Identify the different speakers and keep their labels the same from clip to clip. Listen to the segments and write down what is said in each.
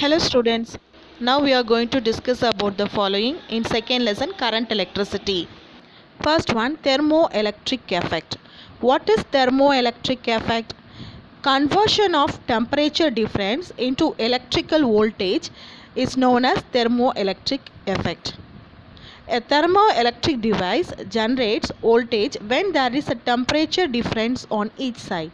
Speaker 1: Hello students, now we are going to discuss about the following in second lesson current electricity. First one, thermoelectric effect. What is thermoelectric effect? Conversion of temperature difference into electrical voltage is known as thermoelectric effect. A thermoelectric device generates voltage when there is a temperature difference on each side.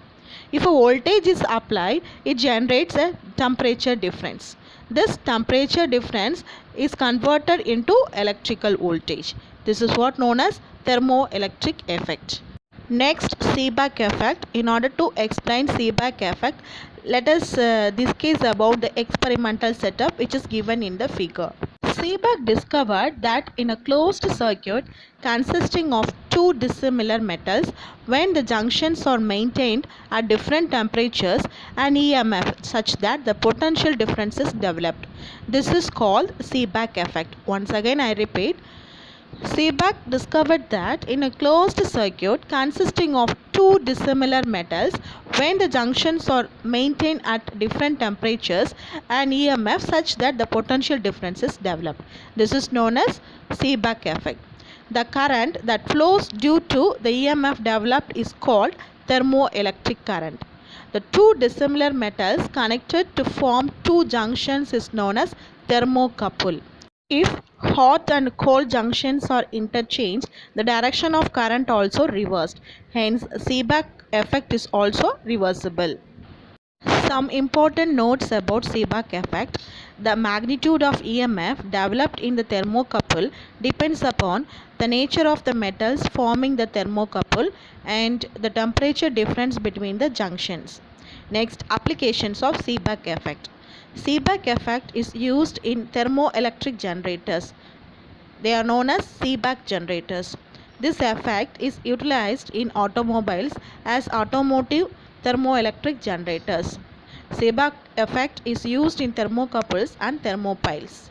Speaker 1: If a voltage is applied, it generates a temperature difference. This temperature difference is converted into electrical voltage. This is what known as thermoelectric effect. Next, Seebeck effect. In order to explain Seebeck effect, let us discuss about the experimental setup which is given in the figure. Seebeck discovered that in a closed circuit consisting of two dissimilar metals, when the junctions are maintained at different temperatures, an EMF such that the potential difference is developed. This is called Seebeck effect. Once again I repeat, Seebeck discovered that in a closed circuit consisting of two dissimilar metals, when the junctions are maintained at different temperatures, an EMF such that the potential difference is developed. This is known as Seebeck effect. The current that flows due to the EMF developed is called thermoelectric current. The two dissimilar metals connected to form two junctions is known as thermocouple. If hot and cold junctions are interchanged, the direction of current also reversed. Hence, Seebeck effect is also reversible. Some important notes about Seebeck effect. The magnitude of EMF developed in the thermocouple depends upon the nature of the metals forming the thermocouple and the temperature difference between the junctions. Next, applications of Seebeck effect. Seebeck effect is used in thermoelectric generators. They are known as Seebeck generators. This effect is utilized in automobiles as automotive thermoelectric generators. Seebeck effect is used in thermocouples and thermopiles.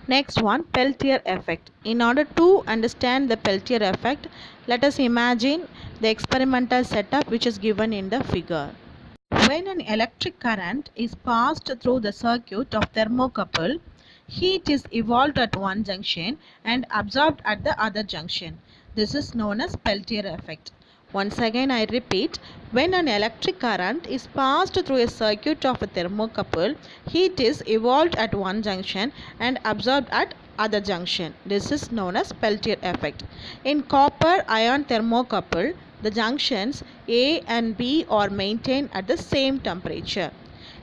Speaker 1: Next one, Peltier effect. In order to understand the Peltier effect, let us imagine the experimental setup which is given in the figure. When an electric current is passed through the circuit of thermocouple, heat is evolved at one junction and absorbed at the other junction. This is known as Peltier effect. Once again I repeat, when an electric current is passed through a circuit of a thermocouple, heat is evolved at one junction and absorbed at other junction. This is known as Peltier effect. In copper ion thermocouple, the junctions A and B are maintained at the same temperature.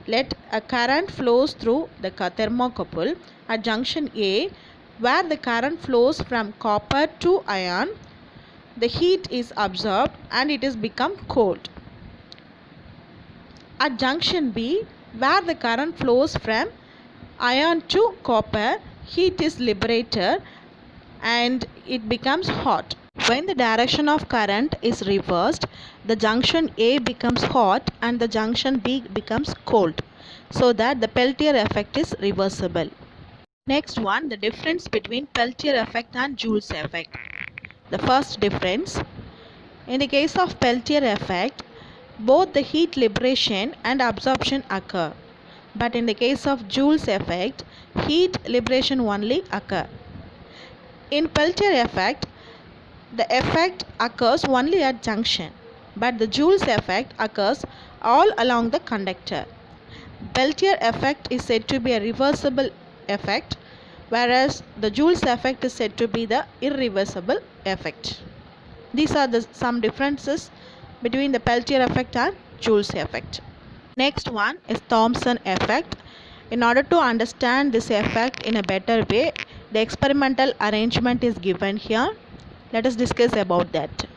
Speaker 1: Let a current flows through the thermocouple at junction A, where the current flows from copper to iron. The heat is absorbed and it is become cold. At junction B, where the current flows from iron to copper, heat is liberated and it becomes hot. When the direction of current is reversed, the junction A becomes hot and the junction B becomes cold, so that the Peltier effect is reversible. Next one, the difference between Peltier effect and Joule's effect. The first difference, in the case of Peltier effect, both the heat liberation and absorption occur, but in the case of Joule's effect, heat liberation only occur. In Peltier effect, the effect occurs only at junction, but the Joule's effect occurs all along the conductor. Peltier effect is said to be a reversible effect, whereas the Joule's effect is said to be the irreversible effect. These are some differences between the Peltier effect and Joule's effect. Next one is Thomson effect. In order to understand this effect in a better way, the experimental arrangement is given here. Let us discuss about that.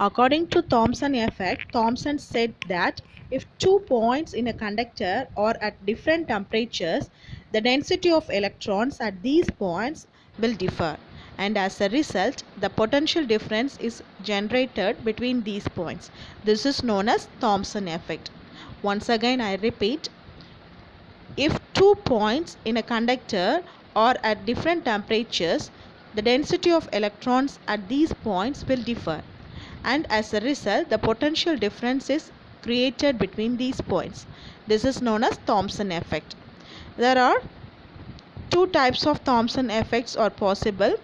Speaker 1: According to Thomson effect, Thomson said that if 2 points in a conductor are at different temperatures, the density of electrons at these points will differ, and as a result, the potential difference is generated between these points. This is known as Thomson effect. Once again I repeat, if 2 points in a conductor are at different temperatures, the density of electrons at these points will differ, and as a result, the potential difference is created between these points. This is known as Thomson effect. There are two types of Thomson effects are possible.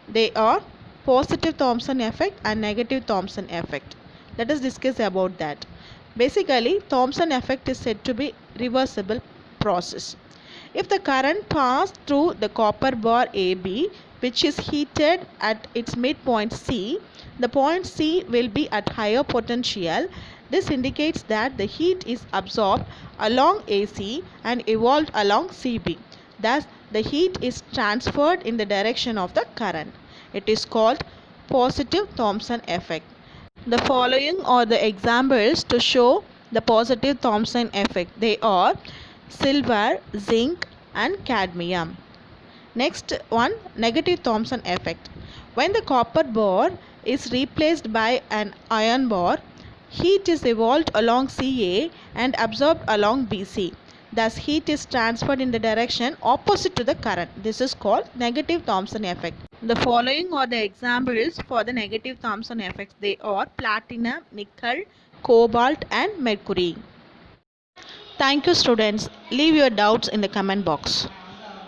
Speaker 1: They are positive Thomson effect and negative Thomson effect. Let us discuss about that. Basically, Thomson effect is said to be reversible process. If the current passed through the copper bar AB, which is heated at its midpoint C, the point C will be at higher potential. This indicates that the heat is absorbed along AC and evolved along CB. Thus, the heat is transferred in the direction of the current. It is called positive Thomson effect. The following are the examples to show the positive Thomson effect. They are silver, zinc and cadmium. Next one, negative Thomson effect. When the copper bar is replaced by an iron bar, heat is evolved along CA and absorbed along BC. Thus, heat is transferred in the direction opposite to the current. This is called negative Thomson effect. The following are the examples for the negative Thomson effects. They are platinum, nickel, cobalt and mercury. Thank you students. Leave your doubts in the comment box.